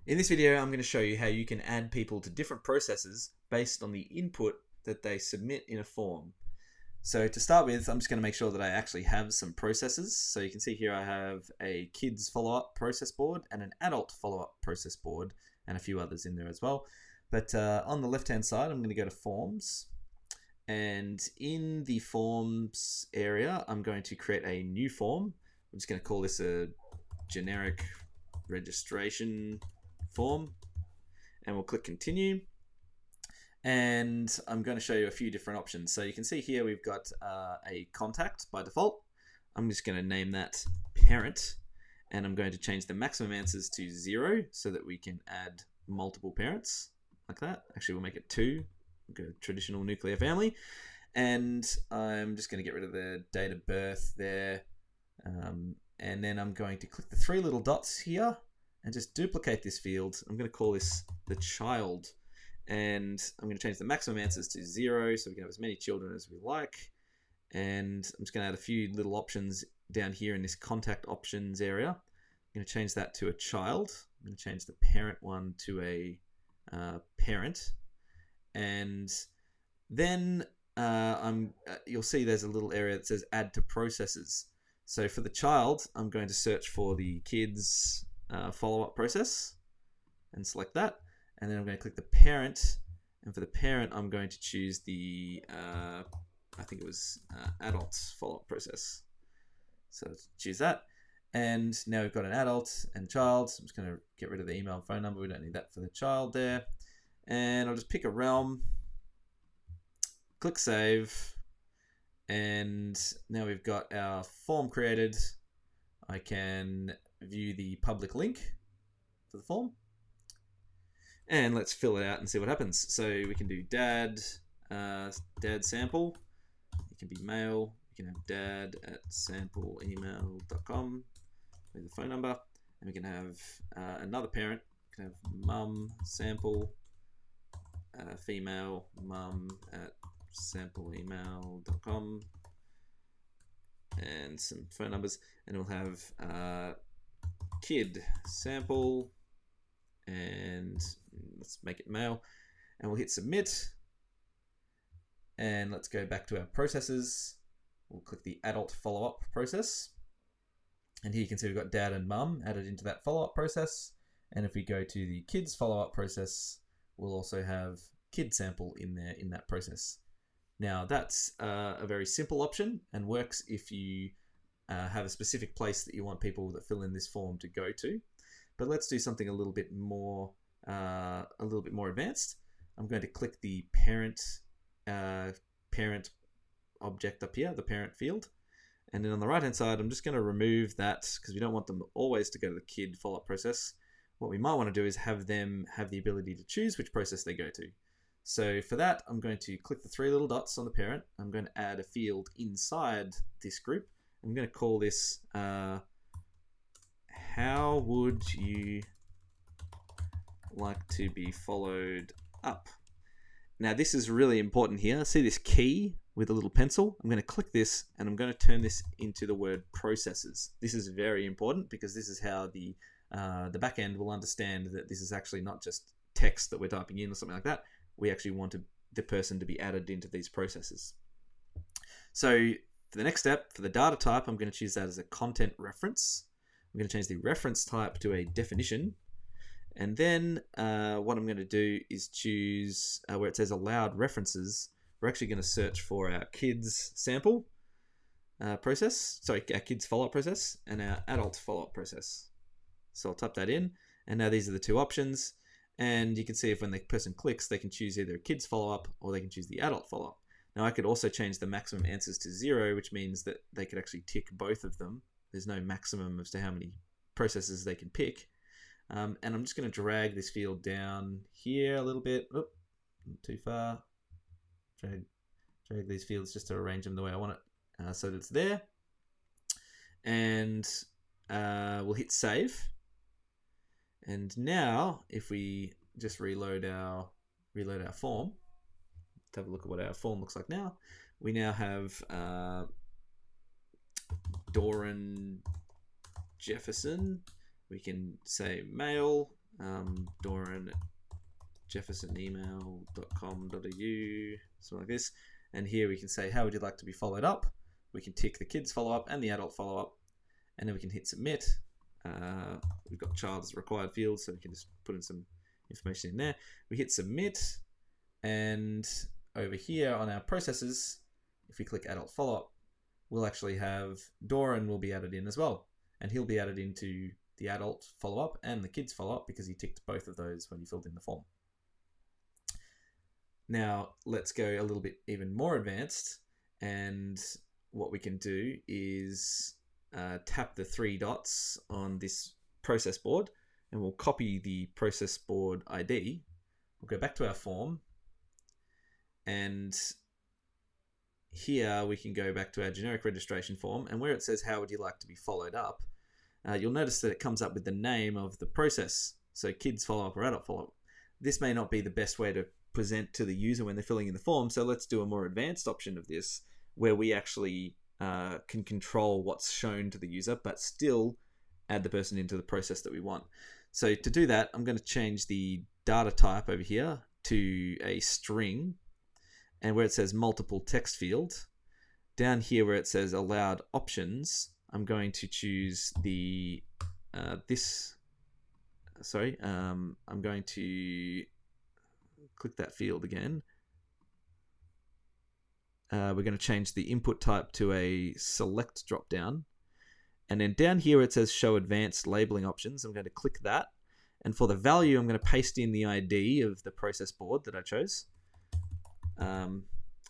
In this video, I'm going to show you how you can add people to different processes based on the input that they submit in a form. So to start with, I'm just going to make sure that I actually have some processes. So you can see here I have a kids follow-up process board and an adult follow-up process board and a few others in there as well. But on the left-hand side, I'm going to go to Forms. And in the Forms area, I'm going to create a new form. I'm just going to call this a generic registration form, and we'll click continue. And I'm going to show you a few different options. So you can see here we've got a contact by default. I'm just going to name that parent, and I'm going to change the maximum answers to 0 so that we can add multiple parents like that. Actually, we'll make it 2. We'll go traditional nuclear family. And I'm just going to get rid of the date of birth there. And then I'm going to click the 3 little dots here and just duplicate this field. I'm going to call this the child. And I'm going to change the maximum answers to 0 so we can have as many children as we like. And I'm just going to add a few little options down here in this contact options area. I'm going to change that to a child. I'm going to change the parent one to a parent. And then you'll see there's a little area that says add to processes. So for the child, I'm going to search for the kids follow-up process and select that. And then I'm going to click the parent. And for the parent, I'm going to choose the, I think it was adult follow-up process. So choose that. And now we've got an adult and child. So I'm just going to get rid of the email and phone number. We don't need that for the child there. And I'll just pick a realm, click save. And now we've got our form created. I can view the public link for the form. And let's fill it out and see what happens. So we can do dad sample. It can be mail. We can have dad@sampleemail.com with the phone number. And we can have another parent. We can have mum sample, female, mum@sampleemail.com, and some phone numbers. And we'll have kid sample, and let's make it male, and we'll hit submit. And let's go back to our processes. We'll click the adult follow-up process, and here you can see we've got dad and mum added into that follow-up process. And if we go to the kids follow-up process, we'll also have kid sample in there in that process. Now that's a very simple option and works if you have a specific place that you want people that fill in this form to go to. But let's do something a little bit more advanced. I'm going to click the parent object up here, the parent field. And then on the right hand side, I'm just going to remove that because we don't want them always to go to the kid follow-up process. What we might want to do is have them have the ability to choose which process they go to. So for that, I'm going to click the 3 little dots on the parent. I'm going to add a field inside this group. I'm going to call this how would you like to be followed up? Now this is really important here. See this key with a little pencil? I'm going to click this and I'm going to turn this into the word processes. This is very important because this is how the back end will understand that this is actually not just text that we're typing in or something like that. We actually want the person to be added into these processes. So for the next step, for the data type, I'm going to choose that as a content reference. I'm going to change the reference type to a definition. And then what I'm going to do is choose where it says allowed references. We're actually going to search for our kids sample process, sorry, our kids follow-up process and our adult follow-up process. So I'll type that in. And now these are the 2 options. And you can see if when the person clicks, they can choose either a kids follow-up or they can choose the adult follow-up. Now I could also change the maximum answers to 0, which means that they could actually tick both of them. There's no maximum as to how many processes they can pick. And I'm just going to drag this field down here a little bit. Oop, too far. Drag these fields just to arrange them the way I want it so that it's there. And we'll hit save. And now if we just reload our form, let's have a look at what our form looks like now. We now have Doran Jefferson. We can say male, Doran jeffersonemail.com.au, something like this. And here we can say, how would you like to be followed up? We can tick the kids follow up and the adult follow up, and then we can hit submit. We've got child as required field, so we can just put in some information in there. We hit submit, and over here on our processes, if we click adult follow up, we'll actually have Doran will be added in as well, and he'll be added into the adult follow up and the kids follow up because he ticked both of those when he filled in the form. Now let's go a little bit even more advanced, and what we can do is tap the three dots on this process board, and we'll copy the process board ID. We'll go back to our form, and here we can go back to our generic registration form, and where it says how would you like to be followed up, you'll notice that it comes up with the name of the process. So kids follow up or adult follow up. This may not be the best way to present to the user when they're filling in the form, so let's do a more advanced option of this where we actually can control what's shown to the user but still add the person into the process that we want. So to do that, I'm going to change the data type over here to a string, and where it says multiple text field, down here where it says allowed options, I'm going to choose the I'm going to click that field again. We're going to change the input type to a select drop down, and then down here it says show advanced labeling options. I'm going to click that, and for the value I'm going to paste in the ID of the process board that I chose.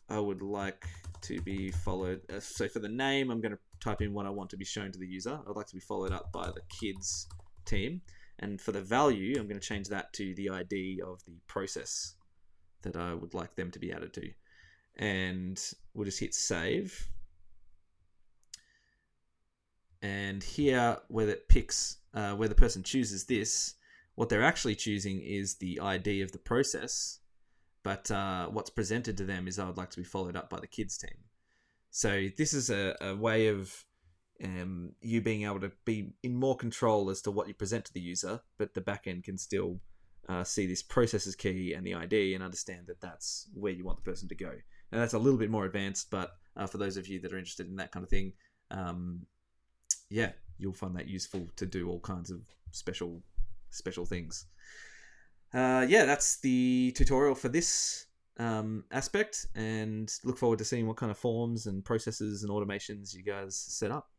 I would like to be followed, so for the name I'm going to type in what I want to be shown to the user. I'd like to be followed up by the kids team, and for the value I'm going to change that to the ID of the process that I would like them to be added to, and we'll just hit save. And here where it picks where the person chooses this, what they're actually choosing is the ID of the process, but what's presented to them is I would like to be followed up by the kids team. So this is a way of you being able to be in more control as to what you present to the user, but the backend can still see this processes key and the ID and understand that that's where you want the person to go. Now that's a little bit more advanced, but for those of you that are interested in that kind of thing, yeah, you'll find that useful to do all kinds of special things. Yeah, that's the tutorial for this aspect, and look forward to seeing what kind of forms and processes and automations you guys set up.